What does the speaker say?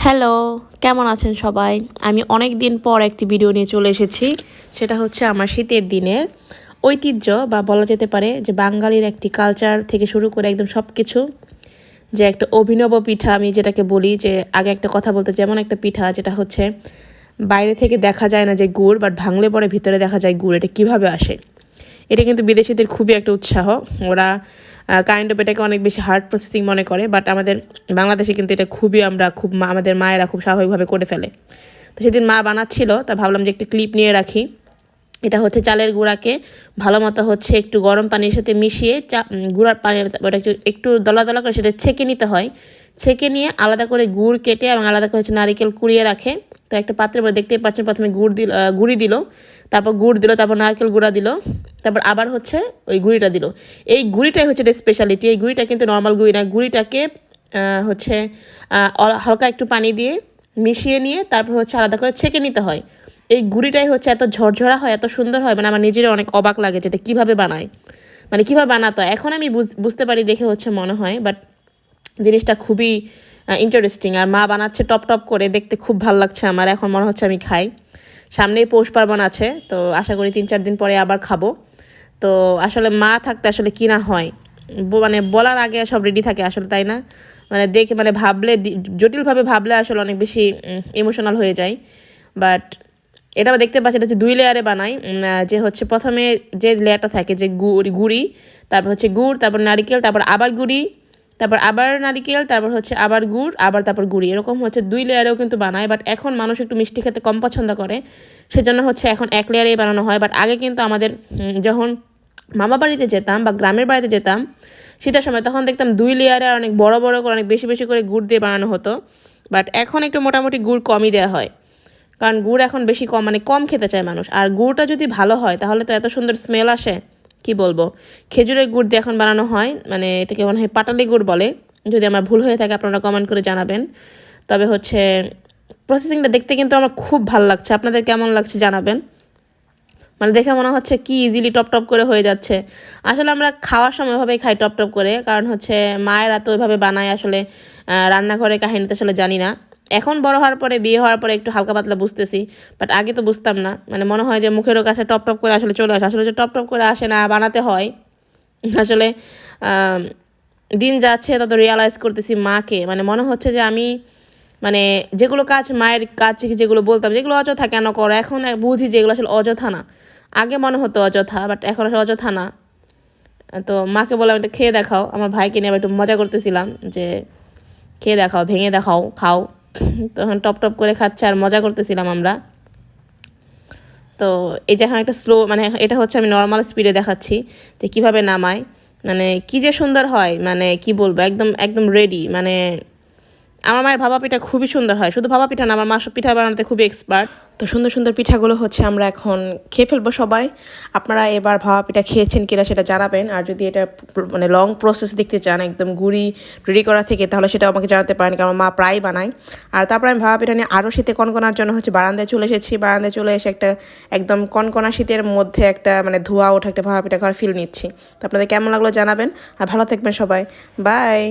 Hello, কেমন আছেন সবাই? আমি অনেক দিন পর একটি ভিডিও নিয়ে চলে এসেছি। সেটা হচ্ছে আমার শীতের দিনের ঐতিহ্য বা বলা যেতে পারে যে বাঙালির একটি কালচার থেকে শুরু করে একদম সব কিছু যে একটা অভিনব পিঠা আমি যেটাকে বলি যে আগে একটা কথা বলতে যেমন একটা পিঠা যেটা হচ্ছে বাইরে থেকে দেখা যায় না যে গুড় বাট ভাঙলে পরে ভিতরে দেখা যায় গুড় এটা কীভাবে আসে। এটা কিন্তু বিদেশিদের খুবই একটা উৎসাহ। ওরা কাইন্ড অফ এটাকে অনেক বেশি হার্ড প্রসেসিং মনে করে বাট আমাদের বাংলাদেশে কিন্তু এটা খুবই আমরা খুব আমাদের মায়েরা খুব স্বাভাবিকভাবে করে ফেলে। তো সেদিন মা বানাচ্ছিল তা ভাবলাম যে একটি ক্লিপ নিয়ে রাখি। এটা হচ্ছে চালের গুঁড়াকে ভালো মতো হচ্ছে একটু গরম পানির সাথে মিশিয়ে গুঁড়ার পানি ওটা একটু একটু দলা দলা করে সেটা ছেঁকে নিতে হয়। ছেঁকে নিয়ে আলাদা করে গুড় কেটে এবং আলাদা করে হচ্ছে নারিকেল কুড়িয়ে রাখে। তো একটা পাত্রের মধ্যে দেখতেই পাচ্ছেন প্রথমে গুড়ি দিল, তারপর গুড় দিল, তারপর নারকেল গুঁড়া দিল, তারপর আবার হচ্ছে ওই গুঁড়িটা দিল। এই গুঁড়িটাই হচ্ছে এটা স্পেশালিটি। এই গুঁড়িটা কিন্তু নর্মাল গুঁড়ি না, গুঁড়িটাকে হচ্ছে হালকা একটু পানি দিয়ে মিশিয়ে নিয়ে তারপর হচ্ছে আলাদা করে ছেঁকে নিতে হয়। এই গুঁড়িটাই হচ্ছে এত ঝরঝরা হয়, এত সুন্দর হয়, মানে আমার নিজেরও অনেক অবাক লাগে যেটা কীভাবে বানায়, মানে কীভাবে বানাতো এখন আমি বুঝতে পারি দেখে হচ্ছে মনে হয়, বাট জিনিসটা খুবই ইন্টারেস্টিং। আর মা বানাচ্ছে টপ টপ করে, দেখতে খুব ভালো লাগছে আমার। এখন মনে হচ্ছে আমি খাই। সামনেই পৌষ পার্বণ আছে, তো আশা করি 3-4 দিন পরে আবার খাবো। তো আসলে মা থাকতে আসলে কি না হয়, মানে বলার আগে সব রেডি থাকে আসলে, তাই না? মানে দেখে মানে ভাবলে জটিলভাবে ভাবলে আসলে অনেক বেশি ইমোশনাল হয়ে যায়। বাট এটাও দেখতে পাচ্ছি এটা হচ্ছে 2 লেয়ারে বানাই। যে হচ্ছে প্রথমে যে লেয়ারটা থাকে যে গুড়ি, তারপর হচ্ছে গুড়, তারপর নারিকেল, তারপর আবার গুড়ি, তারপর আবার নারিকেল, তারপর হচ্ছে আবার গুড়, আবার তারপর গুড়ি, এরকম হচ্ছে 2 লেয়ারেও কিন্তু বানায়। বাট এখন মানুষ একটু মিষ্টি খেতে কম পছন্দ করে, সেজন্য হচ্ছে এখন 1 লেয়ারেই বানানো হয়। বাট আগে কিন্তু আমাদের যখন মামা বাড়িতে যেতাম বা গ্রামের বাড়িতে যেতাম শীতের সময়, তখন দেখতাম 2 লেয়ারে অনেক বড় বড় করে অনেক বেশি বেশি করে গুড় দিয়ে বানানো হতো। বাট এখন একটু মোটামুটি গুড় কমই দেওয়া হয়, কারণ গুড় এখন বেশি কম মানে কম খেতে চায় মানুষ। আর গুড়টা যদি ভালো হয় তাহলে তো এত সুন্দর স্মেল আসে, কি বলবো। খেজুরের গুড় দিয়ে এখন বানানো হয়, মানে এটাকে মনে হয় পাটালি গুড় বলে। যদি আমার ভুল হয়ে থাকে আপনারা কমেন্ট করে জানাবেন। তবে হচ্ছে প্রসেসিংটা দেখতে কিন্তু আমার খুব ভালো লাগছে, আপনাদের কেমন লাগছে জানাবেন। মানে দেখে মনে হচ্ছে কি ইজিলি টপ টপ করে হয়ে যাচ্ছে। আসলে আমরা খাওয়ার সময় ওইভাবেই খাই টপ টপ করে, কারণ হচ্ছে মায়েরা তো ওইভাবে বানায় আসলে। রান্নাঘরে কাহিনীতে আসলে জানি না। এখন বড় হওয়ার পরে, বিয়ে হওয়ার পরে একটু হালকা পাতলা বুঝতেছি, বাট আগে তো বুঝতাম না। মানে মনে হয় যে মুখেরও কাছে টপ টপ করে আসলে চলে আসে, আসলে যে টপ টপ করে আসে না, বানাতে হয়। আসলে দিন যাচ্ছে তত রিয়ালাইজ করতেছি মাকে, মানে মনে হচ্ছে যে আমি মানে যেগুলো কাজ মায়ের কাজ যেগুলো বলতাম যেগুলো অযথা কেন করো, এখন বুঝি যে এগুলো আসলে অযথা না। আগে মনে হতো অযথা, বাট এখন আসলে অযথা না। তো মাকে বললাম এটা খেয়ে দেখাও, আমার ভাইকে নিয়ে আবার একটু মজা করতেছিলাম যে খেয়ে দেখাও, ভেঙে দেখাও, খাও। তখন টপ টপ করে খাচ্ছে আর মজা করতেছিলাম আমরা। তো এই যে এখন একটা স্লো, মানে এটা হচ্ছে আমি নর্মাল স্পিডে দেখাচ্ছি যে কীভাবে নামায়, মানে কী যে সুন্দর হয়, মানে কি বলবো, একদম একদম রেডি। মানে আমার মায়ের ভাপা পিঠা খুবই সুন্দর হয়, শুধু ভাপা পিঠা না, আমার মা সব পিঠা বানাতে খুবই এক্সপার্ট। তো সুন্দর সুন্দর পিঠাগুলো হচ্ছে আমরা এখন খেয়ে ফেলবো সবাই। আপনারা এবার ভাপা পিঠা খেয়েছেন কিনা সেটা জানাবেন। আর যদি এটা মানে লং প্রসেস দেখতে চান একদম গুড়ি রেডি করা থেকে, তাহলে সেটা আমাকে জানাতে পারেন, কারণ মা প্রায় বানায়। আর তারপর আমি ভাপা পিঠা নিয়ে আরও শীতে কনকনার জন্য হচ্ছে বারান্দায় চলে এসেছি। বারান্দায় চলে এসে একটা একদম কনকনা শীতের মধ্যে একটা মানে ধোঁয়া ওঠা একটা ভাপা পিঠা খাওয়ার ফিল নিচ্ছি। তো আপনাদের কেমন লাগলো জানাবেন, আর ভালো থাকবেন সবাই। বাই।